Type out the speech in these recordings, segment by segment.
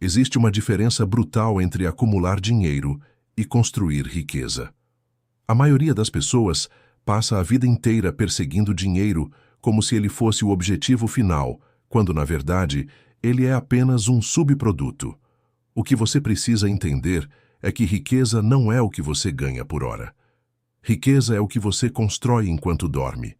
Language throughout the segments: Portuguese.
Existe uma diferença brutal entre acumular dinheiro e construir riqueza. A maioria das pessoas passa a vida inteira perseguindo dinheiro como se ele fosse o objetivo final, quando, na verdade, ele é apenas um subproduto. O que você precisa entender é que riqueza não é o que você ganha por hora. Riqueza é o que você constrói enquanto dorme.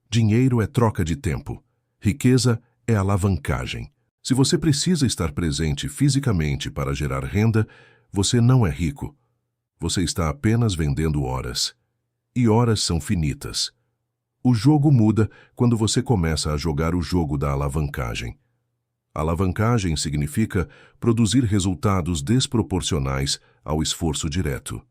Dinheiro é troca de tempo. Riqueza é alavancagem. Se você precisa estar presente fisicamente para gerar renda, você não é rico. Você está apenas vendendo horas. E horas são finitas. O jogo muda quando você começa a jogar o jogo da alavancagem. Alavancagem significa produzir resultados desproporcionais ao esforço direto.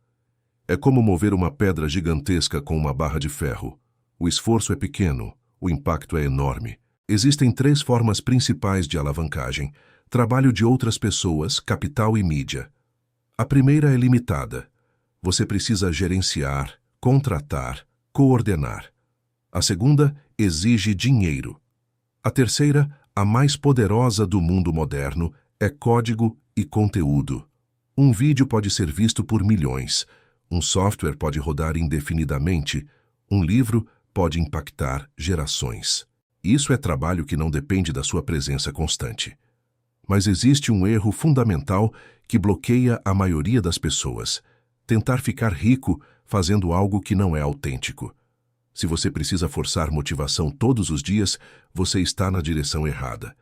É como mover uma pedra gigantesca com uma barra de ferro. O esforço é pequeno, o impacto é enorme. Existem 3 formas principais de alavancagem: trabalho de outras pessoas, capital e mídia. A primeira é limitada. Você precisa gerenciar, contratar, coordenar. A segunda exige dinheiro. A terceira, a mais poderosa do mundo moderno, é código e conteúdo. Um vídeo pode ser visto por milhões. Um software pode rodar indefinidamente. Um livro pode impactar gerações. Isso é trabalho que não depende da sua presença constante. Mas existe um erro fundamental que bloqueia a maioria das pessoas: tentar ficar rico fazendo algo que não é autêntico. Se você precisa forçar motivação todos os dias, você está na direção errada.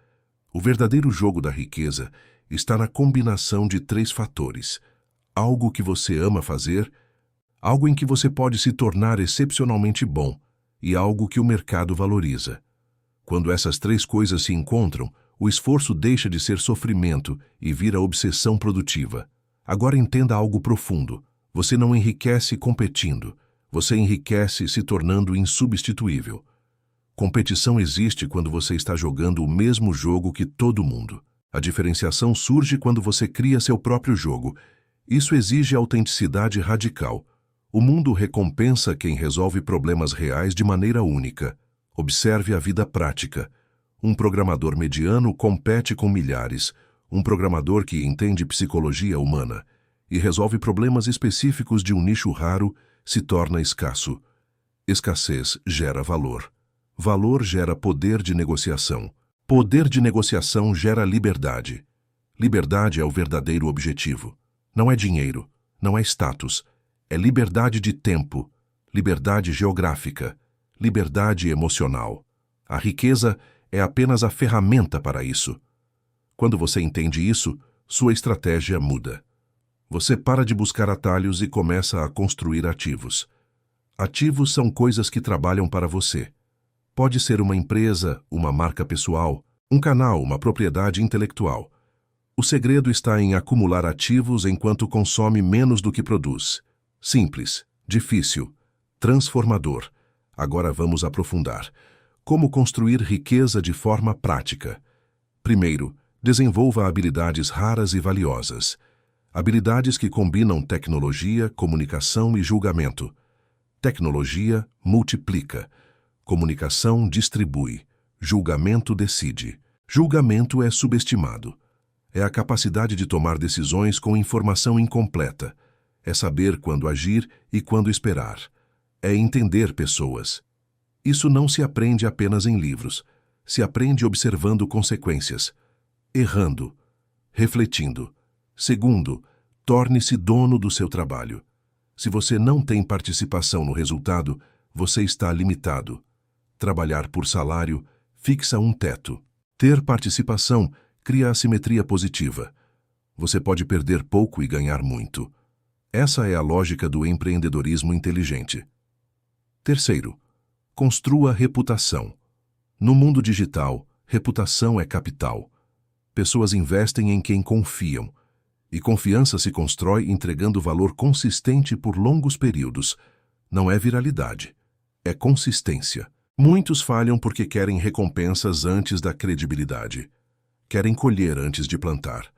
O verdadeiro jogo da riqueza está na combinação de 3 fatores: algo que você ama fazer, algo em que você pode se tornar excepcionalmente bom e algo que o mercado valoriza. Quando essas 3 coisas se encontram, o esforço deixa de ser sofrimento e vira obsessão produtiva. Agora entenda algo profundo. Você não enriquece competindo. Você enriquece se tornando insubstituível. Competição existe quando você está jogando o mesmo jogo que todo mundo. A diferenciação surge quando você cria seu próprio jogo. Isso exige autenticidade radical. O mundo recompensa quem resolve problemas reais de maneira única. Observe a vida prática. Um programador mediano compete com milhares. Um programador que entende psicologia humana e resolve problemas específicos de um nicho raro se torna escasso. Escassez gera valor. Valor gera poder de negociação. Poder de negociação gera liberdade. Liberdade é o verdadeiro objetivo. Não é dinheiro, não é status. É liberdade de tempo, liberdade geográfica, liberdade emocional. A riqueza é apenas a ferramenta para isso. Quando você entende isso, sua estratégia muda. Você para de buscar atalhos e começa a construir ativos. Ativos são coisas que trabalham para você. Pode ser uma empresa, uma marca pessoal, um canal, uma propriedade intelectual. O segredo está em acumular ativos enquanto consome menos do que produz. Simples, difícil, transformador. Agora vamos aprofundar. Como construir riqueza de forma prática? Primeiro, desenvolva habilidades raras e valiosas. Habilidades que combinam tecnologia, comunicação e julgamento. Tecnologia multiplica. Comunicação distribui. Julgamento decide. Julgamento é subestimado. É a capacidade de tomar decisões com informação incompleta. É saber quando agir e quando esperar. É entender pessoas. Isso não se aprende apenas em livros. Se aprende observando consequências, errando, refletindo. Segundo, torne-se dono do seu trabalho. Se você não tem participação no resultado, você está limitado. Trabalhar por salário fixa um teto. Ter participação cria assimetria positiva. Você pode perder pouco e ganhar muito. Essa é a lógica do empreendedorismo inteligente. Terceiro, construa reputação. No mundo digital, reputação é capital. Pessoas investem em quem confiam. E confiança se constrói entregando valor consistente por longos períodos. Não é viralidade, é consistência. Muitos falham porque querem recompensas antes da credibilidade. Querem colher antes de plantar.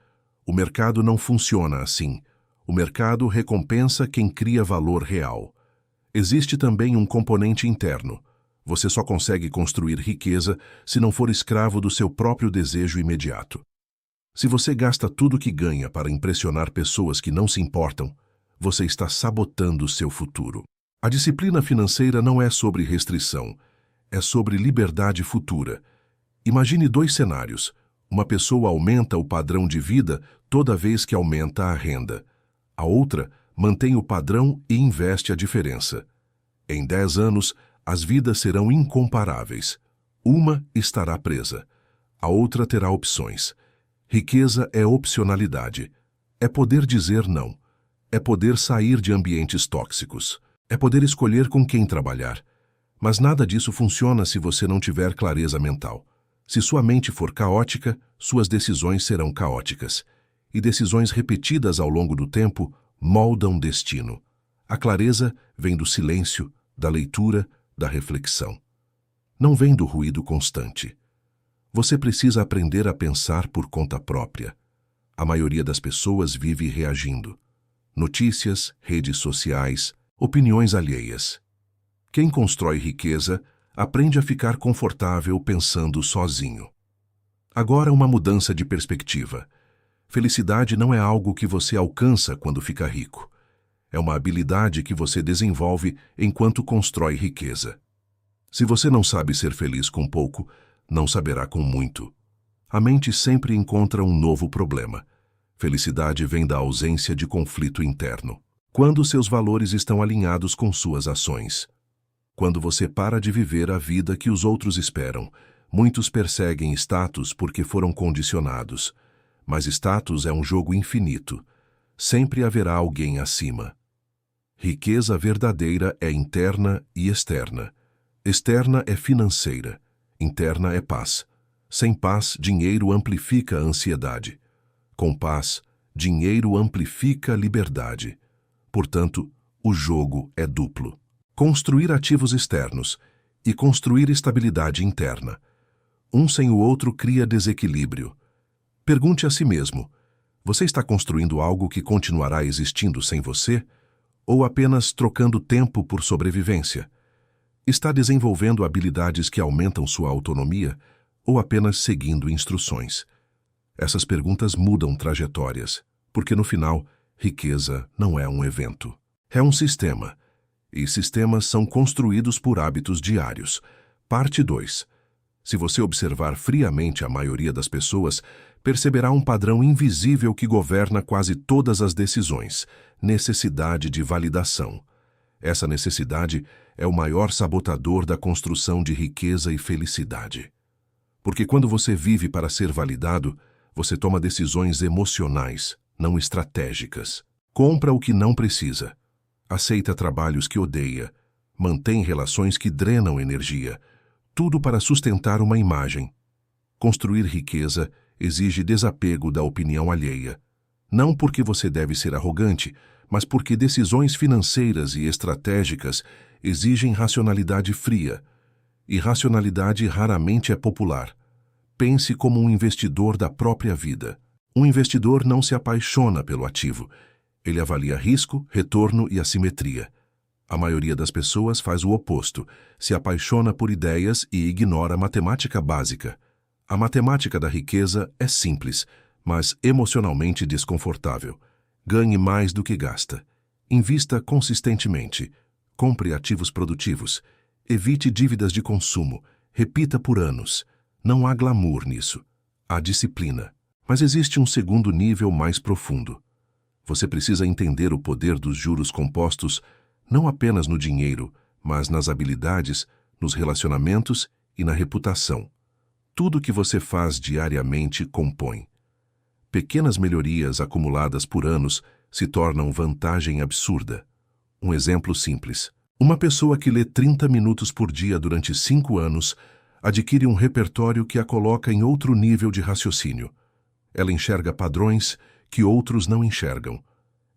O mercado não funciona assim. O mercado recompensa quem cria valor real. Existe também um componente interno. Você só consegue construir riqueza se não for escravo do seu próprio desejo imediato. Se você gasta tudo o que ganha para impressionar pessoas que não se importam, você está sabotando seu futuro. A disciplina financeira não é sobre restrição, é sobre liberdade futura. Imagine dois cenários. Uma pessoa aumenta o padrão de vida toda vez que aumenta a renda. A outra mantém o padrão e investe a diferença. Em 10 anos, as vidas serão incomparáveis. Uma estará presa. A outra terá opções. Riqueza é opcionalidade. É poder dizer não. É poder sair de ambientes tóxicos. É poder escolher com quem trabalhar. Mas nada disso funciona se você não tiver clareza mental. Se sua mente for caótica, suas decisões serão caóticas. E decisões repetidas ao longo do tempo moldam destino. A clareza vem do silêncio, da leitura, da reflexão. Não vem do ruído constante. Você precisa aprender a pensar por conta própria. A maioria das pessoas vive reagindo. Notícias, redes sociais, opiniões alheias. Quem constrói riqueza aprende a ficar confortável pensando sozinho. Agora uma mudança de perspectiva. Felicidade não é algo que você alcança quando fica rico. É uma habilidade que você desenvolve enquanto constrói riqueza. Se você não sabe ser feliz com pouco, não saberá com muito. A mente sempre encontra um novo problema. Felicidade vem da ausência de conflito interno. Quando seus valores estão alinhados com suas ações. Quando você para de viver a vida que os outros esperam. Muitos perseguem status porque foram condicionados. Mas status é um jogo infinito. Sempre haverá alguém acima. Riqueza verdadeira é interna e externa. Externa é financeira. Interna é paz. Sem paz, dinheiro amplifica a ansiedade. Com paz, dinheiro amplifica a liberdade. Portanto, o jogo é duplo. Construir ativos externos e construir estabilidade interna. Um sem o outro cria desequilíbrio. Pergunte a si mesmo, você está construindo algo que continuará existindo sem você? Ou apenas trocando tempo por sobrevivência? Está desenvolvendo habilidades que aumentam sua autonomia ou apenas seguindo instruções? Essas perguntas mudam trajetórias, porque no final, riqueza não é um evento. É um sistema. E sistemas são construídos por hábitos diários. Parte 2. Se você observar friamente a maioria das pessoas, perceberá um padrão invisível que governa quase todas as decisões: necessidade de validação. Essa necessidade é o maior sabotador da construção de riqueza e felicidade. Porque quando você vive para ser validado, você toma decisões emocionais, não estratégicas. Compra o que não precisa. Aceita trabalhos que odeia. Mantém relações que drenam energia. Tudo para sustentar uma imagem. Construir riqueza exige desapego da opinião alheia. Não porque você deve ser arrogante, mas porque decisões financeiras e estratégicas exigem racionalidade fria. E racionalidade raramente é popular. Pense como um investidor da própria vida. Um investidor não se apaixona pelo ativo. Ele avalia risco, retorno e assimetria. A maioria das pessoas faz o oposto, se apaixona por ideias e ignora a matemática básica. A matemática da riqueza é simples, mas emocionalmente desconfortável. Ganhe mais do que gasta. Invista consistentemente. Compre ativos produtivos. Evite dívidas de consumo. Repita por anos. Não há glamour nisso. Há disciplina. Mas existe um segundo nível mais profundo. Você precisa entender o poder dos juros compostos não apenas no dinheiro, mas nas habilidades, nos relacionamentos e na reputação. Tudo que você faz diariamente compõe. Pequenas melhorias acumuladas por anos se tornam vantagem absurda. Um exemplo simples. Uma pessoa que lê 30 minutos por dia durante 5 anos adquire um repertório que a coloca em outro nível de raciocínio. Ela enxerga padrões que outros não enxergam.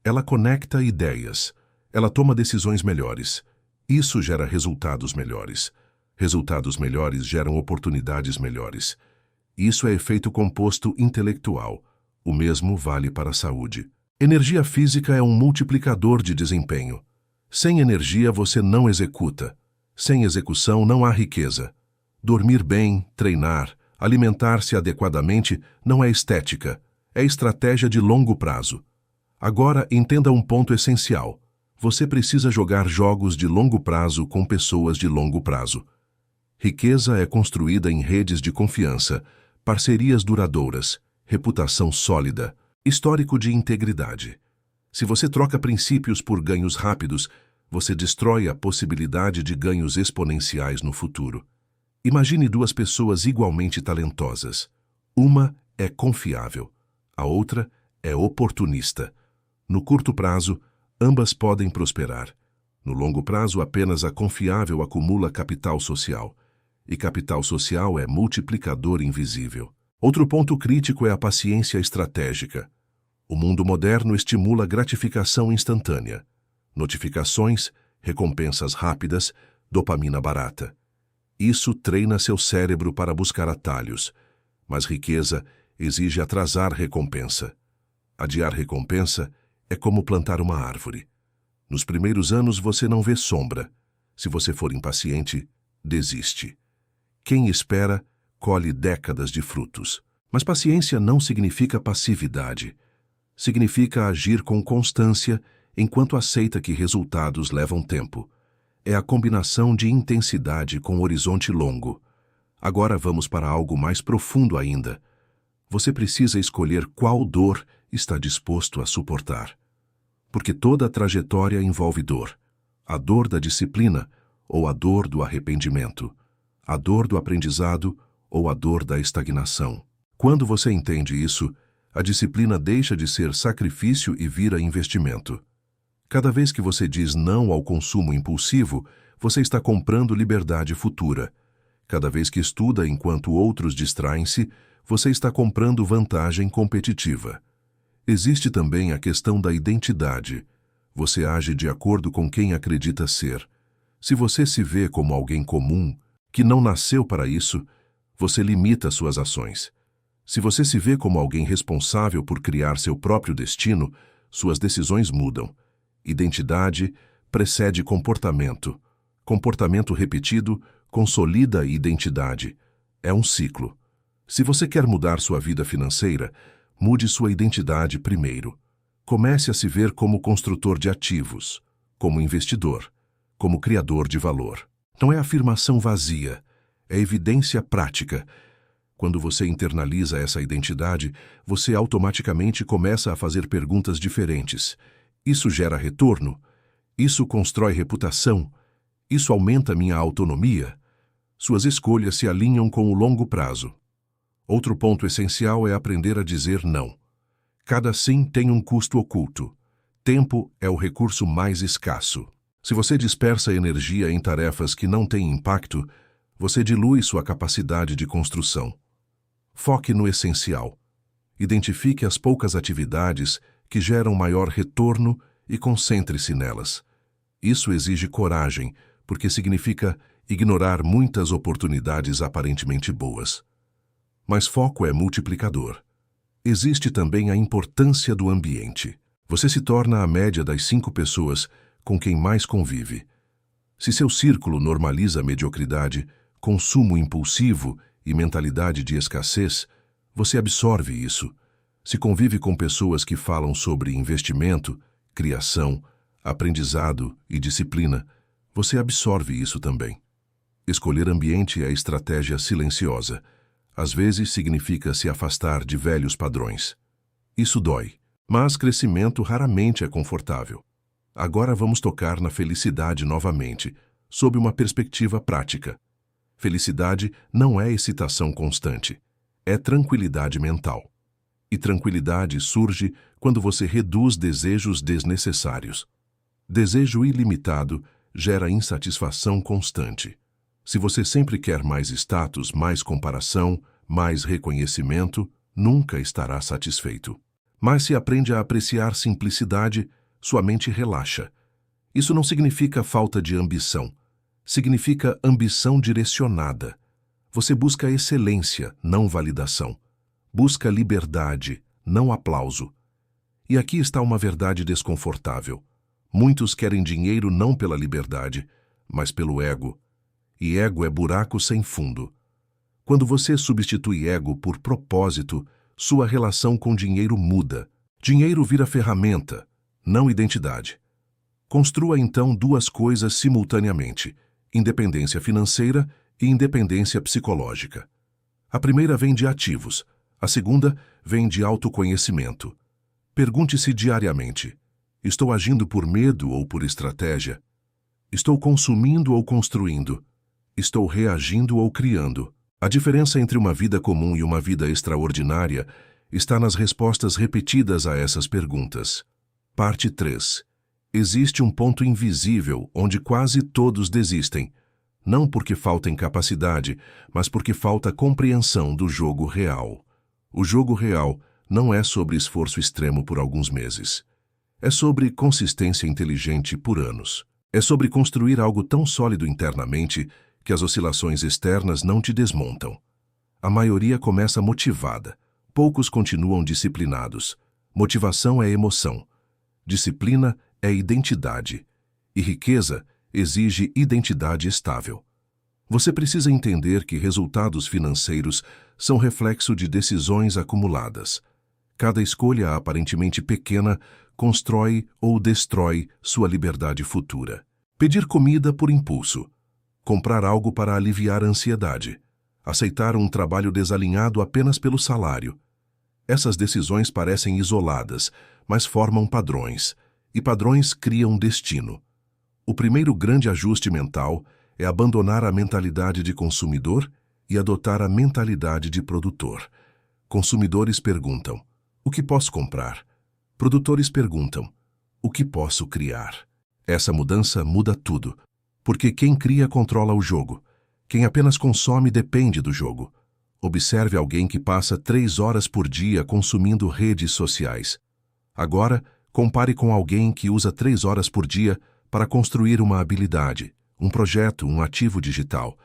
Ela conecta ideias. Ela toma decisões melhores. Isso gera resultados melhores. Resultados melhores geram oportunidades melhores. Isso é efeito composto intelectual. O mesmo vale para a saúde. Energia física é um multiplicador de desempenho. Sem energia você não executa. Sem execução não há riqueza. Dormir bem, treinar, alimentar-se adequadamente não é estética, É estratégia de longo prazo. Agora, entenda um ponto essencial. Você precisa jogar jogos de longo prazo com pessoas de longo prazo. Riqueza é construída em redes de confiança, parcerias duradouras, reputação sólida, histórico de integridade. Se você troca princípios por ganhos rápidos, você destrói a possibilidade de ganhos exponenciais no futuro. Imagine duas pessoas igualmente talentosas. Uma é confiável, a outra é oportunista. No curto prazo, ambas podem prosperar. No longo prazo, apenas a confiável acumula capital social. E capital social é multiplicador invisível. Outro ponto crítico é a paciência estratégica. O mundo moderno estimula gratificação instantânea. Notificações, recompensas rápidas, dopamina barata. Isso treina seu cérebro para buscar atalhos, mas riqueza exige atrasar recompensa. Adiar recompensa é como plantar uma árvore. Nos primeiros anos você não vê sombra. Se você for impaciente, desiste. Quem espera, colhe décadas de frutos. Mas paciência não significa passividade. Significa agir com constância enquanto aceita que resultados levam tempo. É a combinação de intensidade com horizonte longo. Agora vamos para algo mais profundo ainda. Você precisa escolher qual dor está disposto a suportar. Porque toda trajetória envolve dor. A dor da disciplina ou a dor do arrependimento. A dor do aprendizado ou a dor da estagnação. Quando você entende isso, a disciplina deixa de ser sacrifício e vira investimento. Cada vez que você diz não ao consumo impulsivo, você está comprando liberdade futura. Cada vez que estuda enquanto outros distraem-se, você está comprando vantagem competitiva. Existe também a questão da identidade. Você age de acordo com quem acredita ser. Se você se vê como alguém comum, que não nasceu para isso, você limita suas ações. Se você se vê como alguém responsável por criar seu próprio destino, suas decisões mudam. Identidade precede comportamento. Comportamento repetido consolida a identidade. É um ciclo. Se você quer mudar sua vida financeira, mude sua identidade primeiro. Comece a se ver como construtor de ativos, como investidor, como criador de valor. Não é afirmação vazia, é evidência prática. Quando você internaliza essa identidade, você automaticamente começa a fazer perguntas diferentes. Isso gera retorno? Isso constrói reputação? Isso aumenta minha autonomia? Suas escolhas se alinham com o longo prazo. Outro ponto essencial é aprender a dizer não. Cada sim tem um custo oculto. Tempo é o recurso mais escasso. Se você dispersa energia em tarefas que não têm impacto, você dilui sua capacidade de construção. Foque no essencial. Identifique as poucas atividades que geram maior retorno e concentre-se nelas. Isso exige coragem, porque significa ignorar muitas oportunidades aparentemente boas. Mas foco é multiplicador. Existe também a importância do ambiente. Você se torna a média das 5 pessoas com quem mais convive. Se seu círculo normaliza a mediocridade, consumo impulsivo e mentalidade de escassez, você absorve isso. Se convive com pessoas que falam sobre investimento, criação, aprendizado e disciplina, você absorve isso também. Escolher ambiente é estratégia silenciosa. Às vezes significa se afastar de velhos padrões. Isso dói, mas crescimento raramente é confortável. Agora vamos tocar na felicidade novamente, sob uma perspectiva prática. Felicidade não é excitação constante, é tranquilidade mental. E tranquilidade surge quando você reduz desejos desnecessários. Desejo ilimitado gera insatisfação constante. Se você sempre quer mais status, mais comparação, mais reconhecimento, nunca estará satisfeito. Mas se aprende a apreciar simplicidade, sua mente relaxa. Isso não significa falta de ambição. Significa ambição direcionada. Você busca excelência, não validação. Busca liberdade, não aplauso. E aqui está uma verdade desconfortável. Muitos querem dinheiro não pela liberdade, mas pelo ego. E ego é buraco sem fundo. Quando você substitui ego por propósito, sua relação com dinheiro muda. Dinheiro vira ferramenta, não identidade. Construa então duas coisas simultaneamente: independência financeira e independência psicológica. A primeira vem de ativos, a segunda vem de autoconhecimento. Pergunte-se diariamente: estou agindo por medo ou por estratégia? Estou consumindo ou construindo? Estou reagindo ou criando? A diferença entre uma vida comum e uma vida extraordinária está nas respostas repetidas a essas perguntas. Parte 3. Existe um ponto invisível onde quase todos desistem, não porque falta capacidade, mas porque falta compreensão do jogo real. O jogo real não é sobre esforço extremo por alguns meses. É sobre consistência inteligente por anos. É sobre construir algo tão sólido internamente que as oscilações externas não te desmontam. A maioria começa motivada. Poucos continuam disciplinados. Motivação é emoção. Disciplina é identidade. E riqueza exige identidade estável. Você precisa entender que resultados financeiros são reflexo de decisões acumuladas. Cada escolha aparentemente pequena constrói ou destrói sua liberdade futura. Pedir comida por impulso. Comprar algo para aliviar a ansiedade. Aceitar um trabalho desalinhado apenas pelo salário. Essas decisões parecem isoladas, mas formam padrões, e padrões criam destino. O primeiro grande ajuste mental é abandonar a mentalidade de consumidor e adotar a mentalidade de produtor. Consumidores perguntam: o que posso comprar? Produtores perguntam: o que posso criar? Essa mudança muda tudo, porque quem cria controla o jogo. Quem apenas consome depende do jogo. Observe alguém que passa 3 horas por dia consumindo redes sociais. Agora, compare com alguém que usa 3 horas por dia para construir uma habilidade, um projeto, um ativo digital.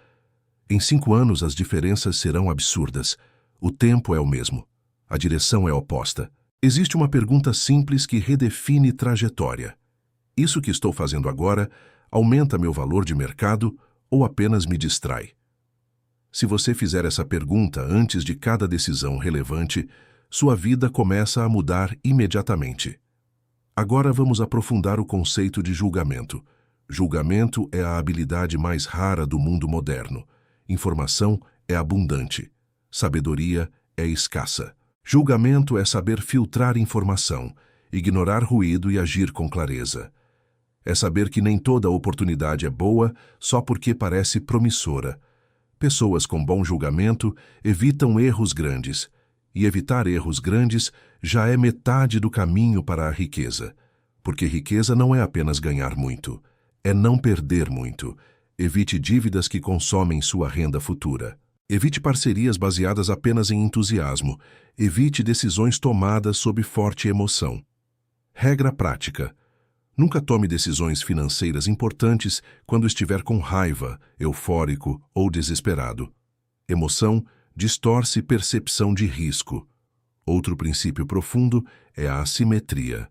Em 5 anos as diferenças serão absurdas. O tempo é o mesmo. A direção é oposta. Existe uma pergunta simples que redefine trajetória. Isso que estou fazendo agora aumenta meu valor de mercado ou apenas me distrai? Se você fizer essa pergunta antes de cada decisão relevante, sua vida começa a mudar imediatamente. Agora vamos aprofundar o conceito de julgamento. Julgamento é a habilidade mais rara do mundo moderno. Informação é abundante. Sabedoria é escassa. Julgamento é saber filtrar informação, ignorar ruído e agir com clareza. É saber que nem toda oportunidade é boa só porque parece promissora. Pessoas com bom julgamento evitam erros grandes, e evitar erros grandes já é metade do caminho para a riqueza. Porque riqueza não é apenas ganhar muito, é não perder muito. Evite dívidas que consomem sua renda futura. Evite parcerias baseadas apenas em entusiasmo. Evite decisões tomadas sob forte emoção. Regra prática: nunca tome decisões financeiras importantes quando estiver com raiva, eufórico ou desesperado. Emoção distorce percepção de risco. Outro princípio profundo é a assimetria.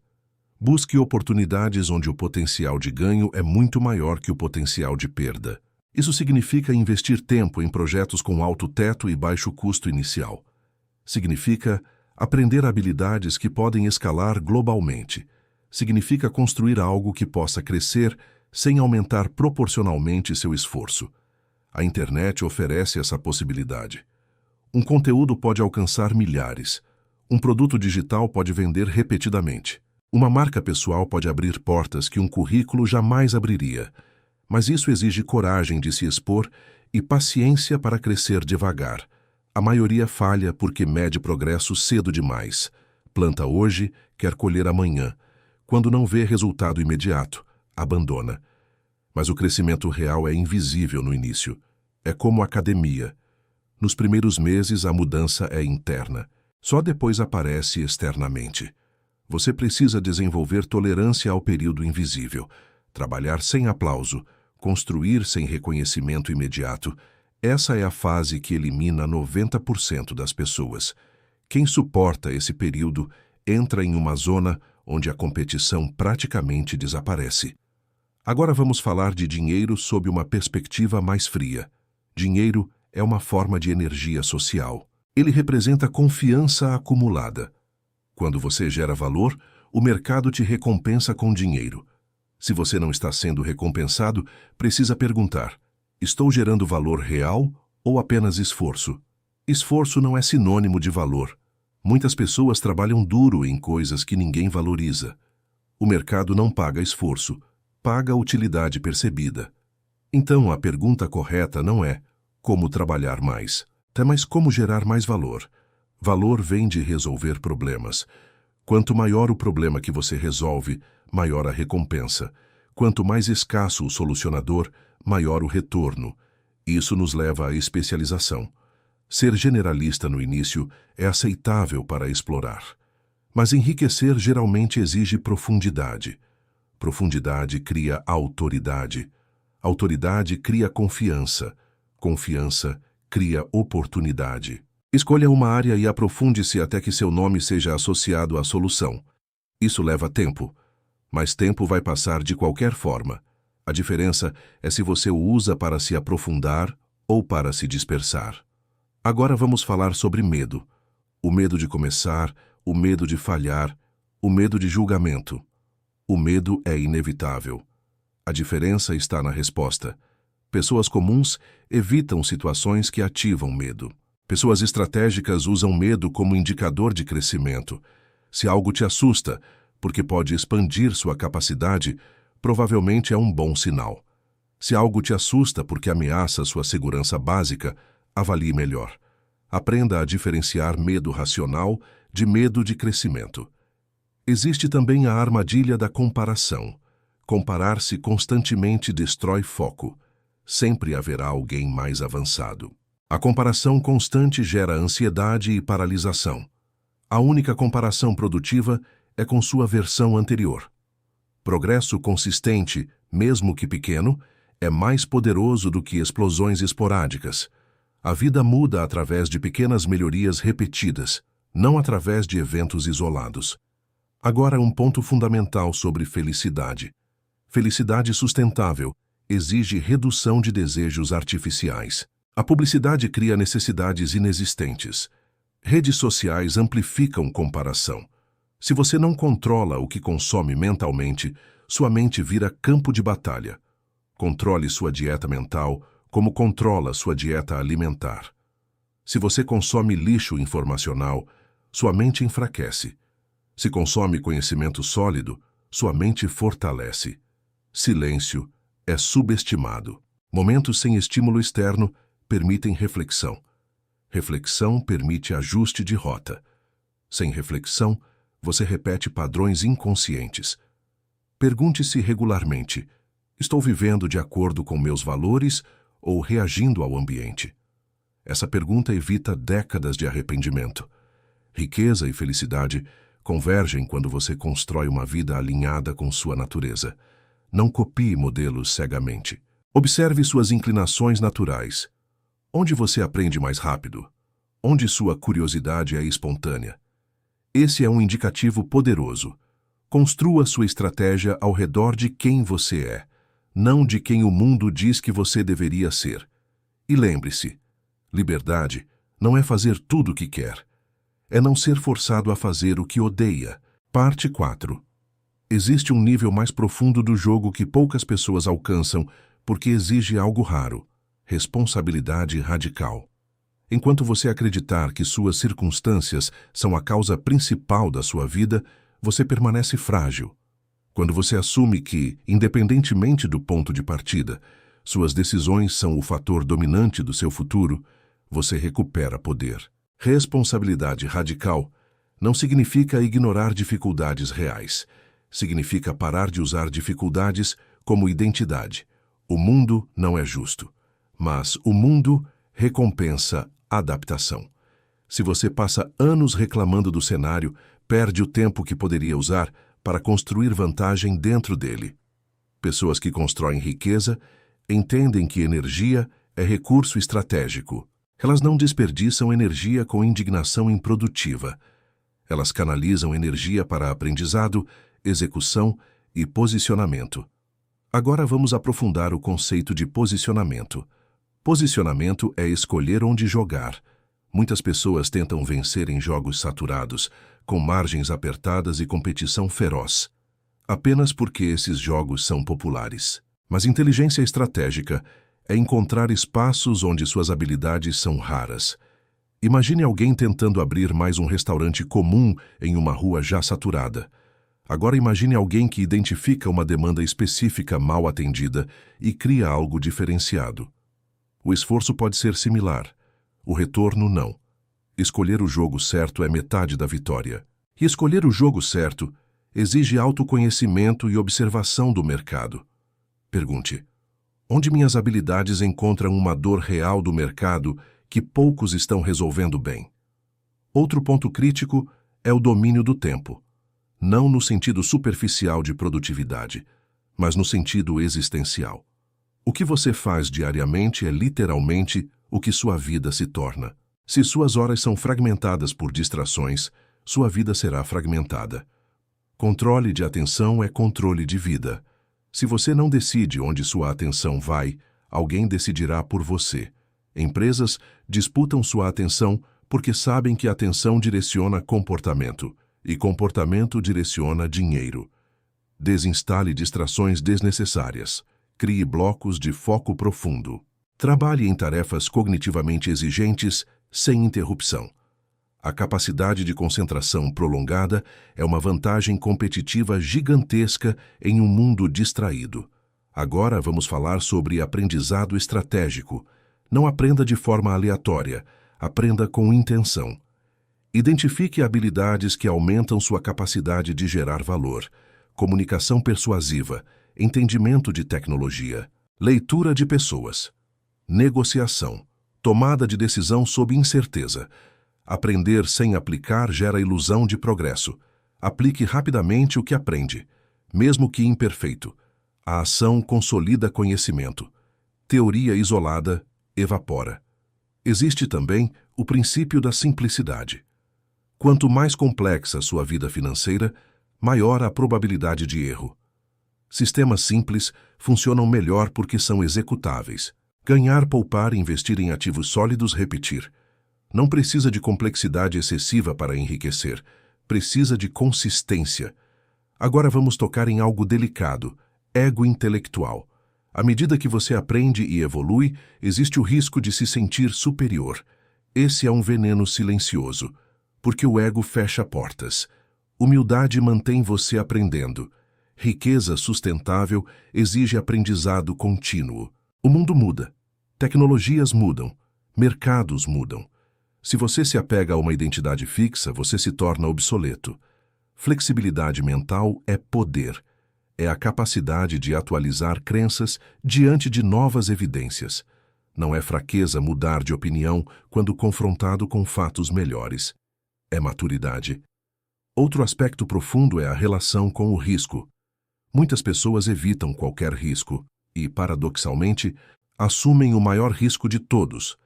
Busque oportunidades onde o potencial de ganho é muito maior que o potencial de perda. Isso significa investir tempo em projetos com alto teto e baixo custo inicial. Significa aprender habilidades que podem escalar globalmente. Significa construir algo que possa crescer sem aumentar proporcionalmente seu esforço. A internet oferece essa possibilidade. Um conteúdo pode alcançar milhares. Um produto digital pode vender repetidamente. Uma marca pessoal pode abrir portas que um currículo jamais abriria. Mas isso exige coragem de se expor e paciência para crescer devagar. A maioria falha porque mede progresso cedo demais. Planta hoje, quer colher amanhã. Quando não vê resultado imediato, abandona. Mas o crescimento real é invisível no início. É como academia. Nos primeiros meses, a mudança é interna. Só depois aparece externamente. Você precisa desenvolver tolerância ao período invisível, trabalhar sem aplauso, construir sem reconhecimento imediato. Essa é a fase que elimina 90% das pessoas. Quem suporta esse período entra em uma zona onde a competição praticamente desaparece. Agora vamos falar de dinheiro sob uma perspectiva mais fria. Dinheiro é uma forma de energia social. Ele representa confiança acumulada. Quando você gera valor, o mercado te recompensa com dinheiro. Se você não está sendo recompensado, precisa perguntar: estou gerando valor real ou apenas esforço? Esforço não é sinônimo de valor. Muitas pessoas trabalham duro em coisas que ninguém valoriza. O mercado não paga esforço, paga a utilidade percebida. Então, a pergunta correta não é como trabalhar mais, mas como gerar mais valor. Valor vem de resolver problemas. Quanto maior o problema que você resolve, maior a recompensa. Quanto mais escasso o solucionador, maior o retorno. Isso nos leva à especialização. Ser generalista no início é aceitável para explorar. Mas enriquecer geralmente exige profundidade. Profundidade cria autoridade. Autoridade cria confiança. Confiança cria oportunidade. Escolha uma área e aprofunde-se até que seu nome seja associado à solução. Isso leva tempo, mas tempo vai passar de qualquer forma. A diferença é se você o usa para se aprofundar ou para se dispersar. Agora vamos falar sobre medo. O medo de começar, o medo de falhar, o medo de julgamento. O medo é inevitável. A diferença está na resposta. Pessoas comuns evitam situações que ativam medo. Pessoas estratégicas usam medo como indicador de crescimento. Se algo te assusta, porque pode expandir sua capacidade, provavelmente é um bom sinal. Se algo te assusta porque ameaça sua segurança básica, avalie melhor. Aprenda a diferenciar medo racional de medo de crescimento. Existe também a armadilha da comparação. Comparar-se constantemente destrói foco. Sempre haverá alguém mais avançado. A comparação constante gera ansiedade e paralisação. A única comparação produtiva é com sua versão anterior. Progresso consistente, mesmo que pequeno, é mais poderoso do que explosões esporádicas. A vida muda através de pequenas melhorias repetidas, não através de eventos isolados. Agora, um ponto fundamental sobre felicidade. Felicidade sustentável exige redução de desejos artificiais. A publicidade cria necessidades inexistentes. Redes sociais amplificam comparação. Se você não controla o que consome mentalmente, sua mente vira campo de batalha. Controle sua dieta mental como controla sua dieta alimentar. Se você consome lixo informacional, sua mente enfraquece. Se consome conhecimento sólido, sua mente fortalece. Silêncio é subestimado. Momentos sem estímulo externo permitem reflexão. Reflexão permite ajuste de rota. Sem reflexão, você repete padrões inconscientes. Pergunte-se regularmente: estou vivendo de acordo com meus valores ou reagindo ao ambiente? Essa pergunta evita décadas de arrependimento. Riqueza e felicidade convergem quando você constrói uma vida alinhada com sua natureza. Não copie modelos cegamente. Observe suas inclinações naturais. Onde você aprende mais rápido? Onde sua curiosidade é espontânea? Esse é um indicativo poderoso. Construa sua estratégia ao redor de quem você é, não de quem o mundo diz que você deveria ser. E lembre-se, liberdade não é fazer tudo o que quer. É não ser forçado a fazer o que odeia. Parte 4. Existe um nível mais profundo do jogo que poucas pessoas alcançam porque exige algo raro: responsabilidade radical. Enquanto você acreditar que suas circunstâncias são a causa principal da sua vida, você permanece frágil. Quando você assume que, independentemente do ponto de partida, suas decisões são o fator dominante do seu futuro, você recupera poder. Responsabilidade radical não significa ignorar dificuldades reais. Significa parar de usar dificuldades como identidade. O mundo não é justo, mas o mundo recompensa adaptação. Se você passa anos reclamando do cenário, perde o tempo que poderia usar para construir vantagem dentro dele. Pessoas que constroem riqueza entendem que energia é recurso estratégico. Elas não desperdiçam energia com indignação improdutiva. Elas canalizam energia para aprendizado, execução e posicionamento. Agora vamos aprofundar o conceito de posicionamento. Posicionamento é escolher onde jogar. Muitas pessoas tentam vencer em jogos saturados, com margens apertadas e competição feroz, apenas porque esses jogos são populares. Mas inteligência estratégica é encontrar espaços onde suas habilidades são raras. Imagine alguém tentando abrir mais um restaurante comum em uma rua já saturada. Agora imagine alguém que identifica uma demanda específica mal atendida e cria algo diferenciado. O esforço pode ser similar, o retorno não. Escolher o jogo certo é metade da vitória. E escolher o jogo certo exige autoconhecimento e observação do mercado. Pergunte: onde minhas habilidades encontram uma dor real do mercado que poucos estão resolvendo bem? Outro ponto crítico é o domínio do tempo. Não no sentido superficial de produtividade, mas no sentido existencial. O que você faz diariamente é literalmente o que sua vida se torna. Se suas horas são fragmentadas por distrações, sua vida será fragmentada. Controle de atenção é controle de vida. Se você não decide onde sua atenção vai, alguém decidirá por você. Empresas disputam sua atenção porque sabem que a atenção direciona comportamento, e comportamento direciona dinheiro. Desinstale distrações desnecessárias. Crie blocos de foco profundo. Trabalhe em tarefas cognitivamente exigentes sem interrupção. A capacidade de concentração prolongada é uma vantagem competitiva gigantesca em um mundo distraído. Agora vamos falar sobre aprendizado estratégico. Não aprenda de forma aleatória, aprenda com intenção. Identifique habilidades que aumentam sua capacidade de gerar valor: comunicação persuasiva, entendimento de tecnologia, leitura de pessoas, negociação, tomada de decisão sob incerteza. Aprender sem aplicar gera ilusão de progresso. Aplique rapidamente o que aprende, mesmo que imperfeito. A ação consolida conhecimento. Teoria isolada evapora. Existe também o princípio da simplicidade. Quanto mais complexa sua vida financeira, maior a probabilidade de erro. Sistemas simples funcionam melhor porque são executáveis. Ganhar, poupar, investir em ativos sólidos, repetir. Não precisa de complexidade excessiva para enriquecer. Precisa de consistência. Agora vamos tocar em algo delicado: ego intelectual. À medida que você aprende e evolui, existe o risco de se sentir superior. Esse é um veneno silencioso, porque o ego fecha portas. Humildade mantém você aprendendo. Riqueza sustentável exige aprendizado contínuo. O mundo muda. Tecnologias mudam. Mercados mudam. Se você se apega a uma identidade fixa, você se torna obsoleto. Flexibilidade mental é poder. É a capacidade de atualizar crenças diante de novas evidências. Não é fraqueza mudar de opinião quando confrontado com fatos melhores. É maturidade. Outro aspecto profundo é a relação com o risco. Muitas pessoas evitam qualquer risco e, paradoxalmente, assumem o maior risco de todos: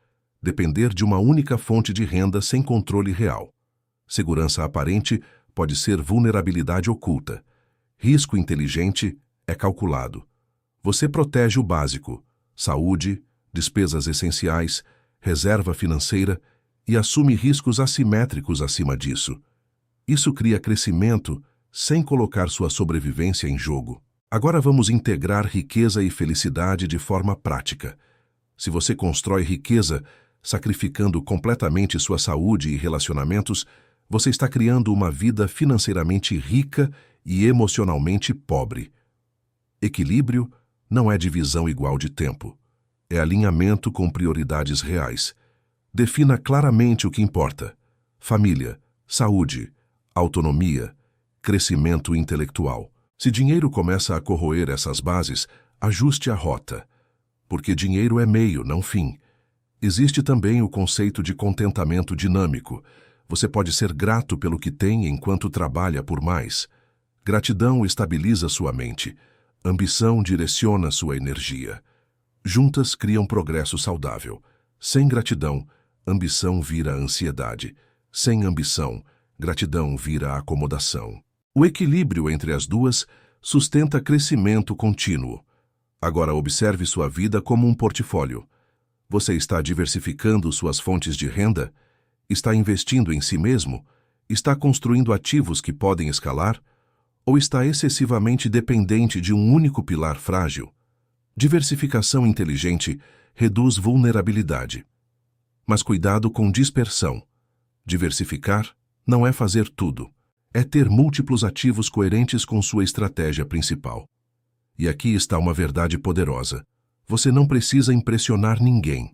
depender de uma única fonte de renda sem controle real. Segurança aparente pode ser vulnerabilidade oculta. Risco inteligente é calculado. Você protege o básico: saúde, despesas essenciais, reserva financeira, e assume riscos assimétricos acima disso. Isso cria crescimento sem colocar sua sobrevivência em jogo. Agora vamos integrar riqueza e felicidade de forma prática. Se você constrói riqueza, sacrificando completamente sua saúde e relacionamentos, você está criando uma vida financeiramente rica e emocionalmente pobre. Equilíbrio não é divisão igual de tempo. É alinhamento com prioridades reais. Defina claramente o que importa: família, saúde, autonomia, crescimento intelectual. Se dinheiro começa a corroer essas bases, ajuste a rota. Porque dinheiro é meio, não fim. Existe também o conceito de contentamento dinâmico. Você pode ser grato pelo que tem enquanto trabalha por mais. Gratidão estabiliza sua mente. Ambição direciona sua energia. Juntas criam progresso saudável. Sem gratidão, ambição vira ansiedade. Sem ambição, gratidão vira acomodação. O equilíbrio entre as duas sustenta crescimento contínuo. Agora observe sua vida como um portfólio. Você está diversificando suas fontes de renda? Está investindo em si mesmo? Está construindo ativos que podem escalar? Ou está excessivamente dependente de um único pilar frágil? Diversificação inteligente reduz vulnerabilidade. Mas cuidado com dispersão. Diversificar não é fazer tudo. É ter múltiplos ativos coerentes com sua estratégia principal. E aqui está uma verdade poderosa. Você não precisa impressionar ninguém.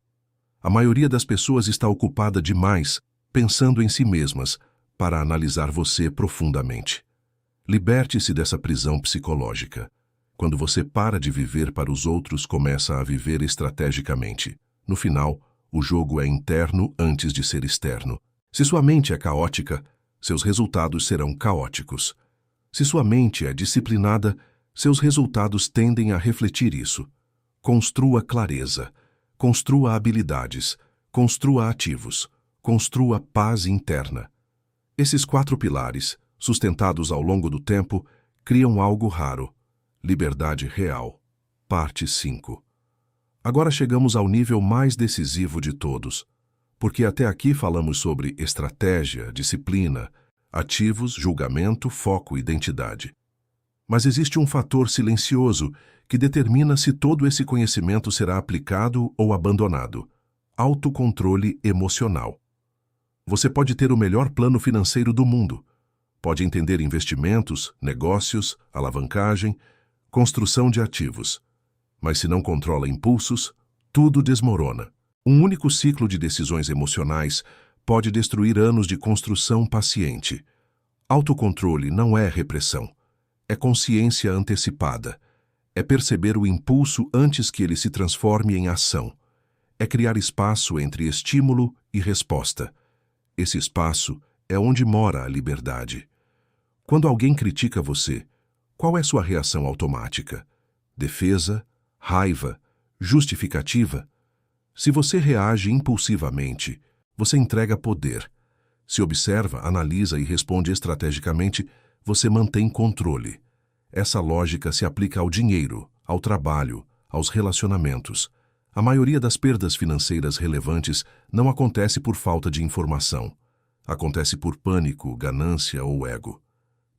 A maioria das pessoas está ocupada demais pensando em si mesmas para analisar você profundamente. Liberte-se dessa prisão psicológica. Quando você para de viver para os outros, começa a viver estrategicamente. No final, o jogo é interno antes de ser externo. Se sua mente é caótica, seus resultados serão caóticos. Se sua mente é disciplinada, seus resultados tendem a refletir isso. Construa clareza, construa habilidades, construa ativos, construa paz interna. Esses 4 pilares, sustentados ao longo do tempo, criam algo raro. Liberdade real. Parte 5. Agora chegamos ao nível mais decisivo de todos, porque até aqui falamos sobre estratégia, disciplina, ativos, julgamento, foco e identidade. Mas existe um fator silencioso que determina se todo esse conhecimento será aplicado ou abandonado: autocontrole emocional. Você pode ter o melhor plano financeiro do mundo, pode entender investimentos, negócios, alavancagem, construção de ativos. Mas se não controla impulsos, tudo desmorona. Um único ciclo de decisões emocionais pode destruir anos de construção paciente. Autocontrole não é repressão. É consciência antecipada. É perceber o impulso antes que ele se transforme em ação. É criar espaço entre estímulo e resposta. Esse espaço é onde mora a liberdade. Quando alguém critica você, qual é sua reação automática? Defesa, raiva, justificativa? Se você reage impulsivamente, você entrega poder. Se observa, analisa e responde estrategicamente, você mantém controle. Essa lógica se aplica ao dinheiro, ao trabalho, aos relacionamentos. A maioria das perdas financeiras relevantes não acontece por falta de informação. Acontece por pânico, ganância ou ego.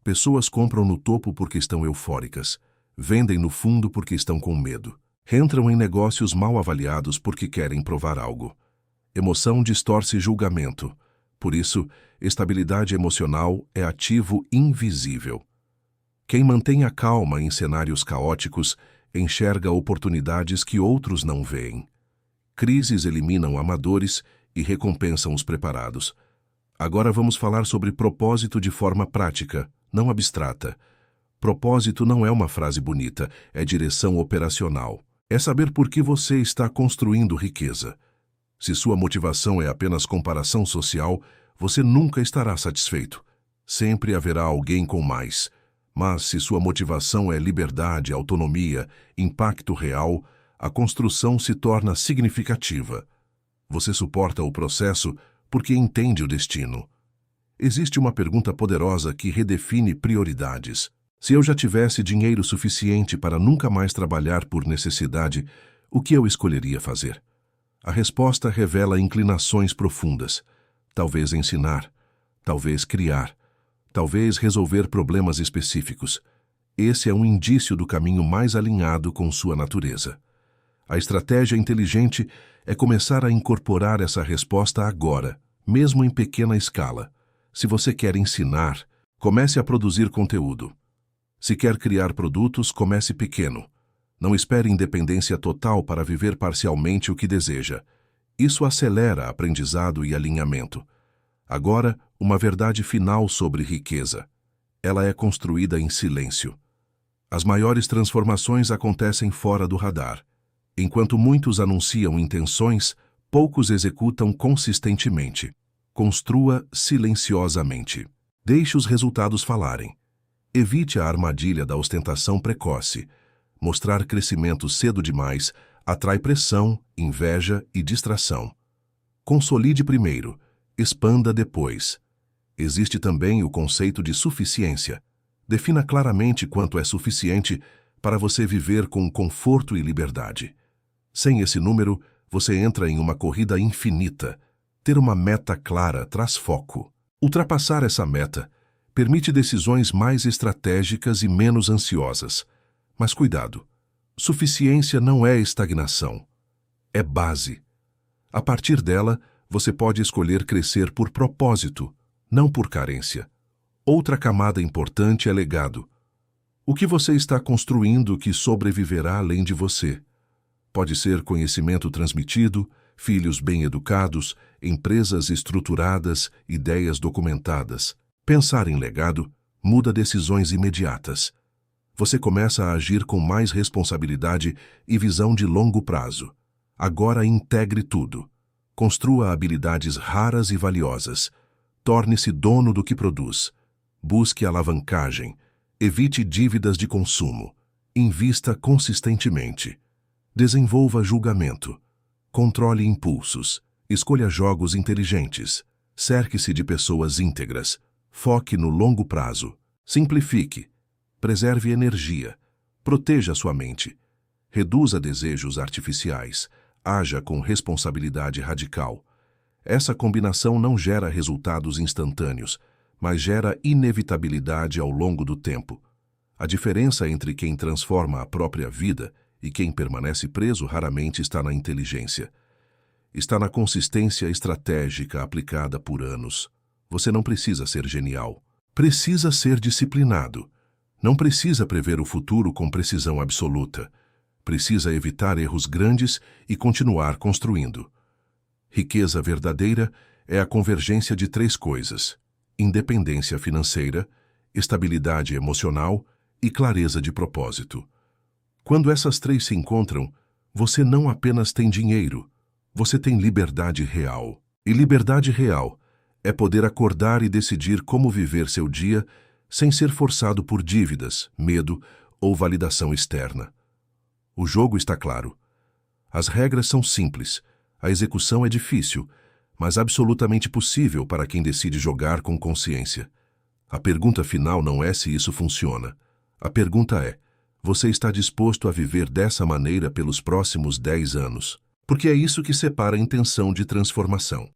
Pessoas compram no topo porque estão eufóricas, vendem no fundo porque estão com medo, entram em negócios mal avaliados porque querem provar algo. Emoção distorce julgamento. Por isso, estabilidade emocional é ativo invisível. Quem mantém a calma em cenários caóticos enxerga oportunidades que outros não veem. Crises eliminam amadores e recompensam os preparados. Agora vamos falar sobre propósito de forma prática, não abstrata. Propósito não é uma frase bonita, é direção operacional. É saber por que você está construindo riqueza. Se sua motivação é apenas comparação social, você nunca estará satisfeito. Sempre haverá alguém com mais. Mas se sua motivação é liberdade, autonomia, impacto real, a construção se torna significativa. Você suporta o processo porque entende o destino. Existe uma pergunta poderosa que redefine prioridades. Se eu já tivesse dinheiro suficiente para nunca mais trabalhar por necessidade, o que eu escolheria fazer? A resposta revela inclinações profundas. Talvez ensinar, talvez criar, talvez resolver problemas específicos. Esse é um indício do caminho mais alinhado com sua natureza. A estratégia inteligente é começar a incorporar essa resposta agora, mesmo em pequena escala. Se você quer ensinar, comece a produzir conteúdo. Se quer criar produtos, comece pequeno. Não espere independência total para viver parcialmente o que deseja. Isso acelera aprendizado e alinhamento. Agora, uma verdade final sobre riqueza. Ela é construída em silêncio. As maiores transformações acontecem fora do radar. Enquanto muitos anunciam intenções, poucos executam consistentemente. Construa silenciosamente. Deixe os resultados falarem. Evite a armadilha da ostentação precoce. Mostrar crescimento cedo demais atrai pressão, inveja e distração. Consolide primeiro, expanda depois. Existe também o conceito de suficiência. Defina claramente quanto é suficiente para você viver com conforto e liberdade. Sem esse número, você entra em uma corrida infinita. Ter uma meta clara traz foco. Ultrapassar essa meta permite decisões mais estratégicas e menos ansiosas. Mas cuidado, suficiência não é estagnação, é base. A partir dela, você pode escolher crescer por propósito, não por carência. Outra camada importante é legado. O que você está construindo que sobreviverá além de você? Pode ser conhecimento transmitido, filhos bem educados, empresas estruturadas, ideias documentadas. Pensar em legado muda decisões imediatas. Você começa a agir com mais responsabilidade e visão de longo prazo. Agora integre tudo. Construa habilidades raras e valiosas. Torne-se dono do que produz. Busque alavancagem. Evite dívidas de consumo. Invista consistentemente. Desenvolva julgamento. Controle impulsos. Escolha jogos inteligentes. Cerque-se de pessoas íntegras. Foque no longo prazo. Simplifique. Preserve energia. Proteja sua mente. Reduza desejos artificiais. Haja com responsabilidade radical. Essa combinação não gera resultados instantâneos, mas gera inevitabilidade ao longo do tempo. A diferença entre quem transforma a própria vida e quem permanece preso raramente está na inteligência. Está na consistência estratégica aplicada por anos. Você não precisa ser genial. Precisa ser disciplinado. Não precisa prever o futuro com precisão absoluta. Precisa evitar erros grandes e continuar construindo. Riqueza verdadeira é a convergência de 3 coisas: independência financeira, estabilidade emocional e clareza de propósito. Quando essas 3 se encontram, você não apenas tem dinheiro, você tem liberdade real. E liberdade real é poder acordar e decidir como viver seu dia sem ser forçado por dívidas, medo ou validação externa. O jogo está claro. As regras são simples, a execução é difícil, mas absolutamente possível para quem decide jogar com consciência. A pergunta final não é se isso funciona. A pergunta é: você está disposto a viver dessa maneira pelos próximos 10 anos? Porque é isso que separa a intenção de transformação.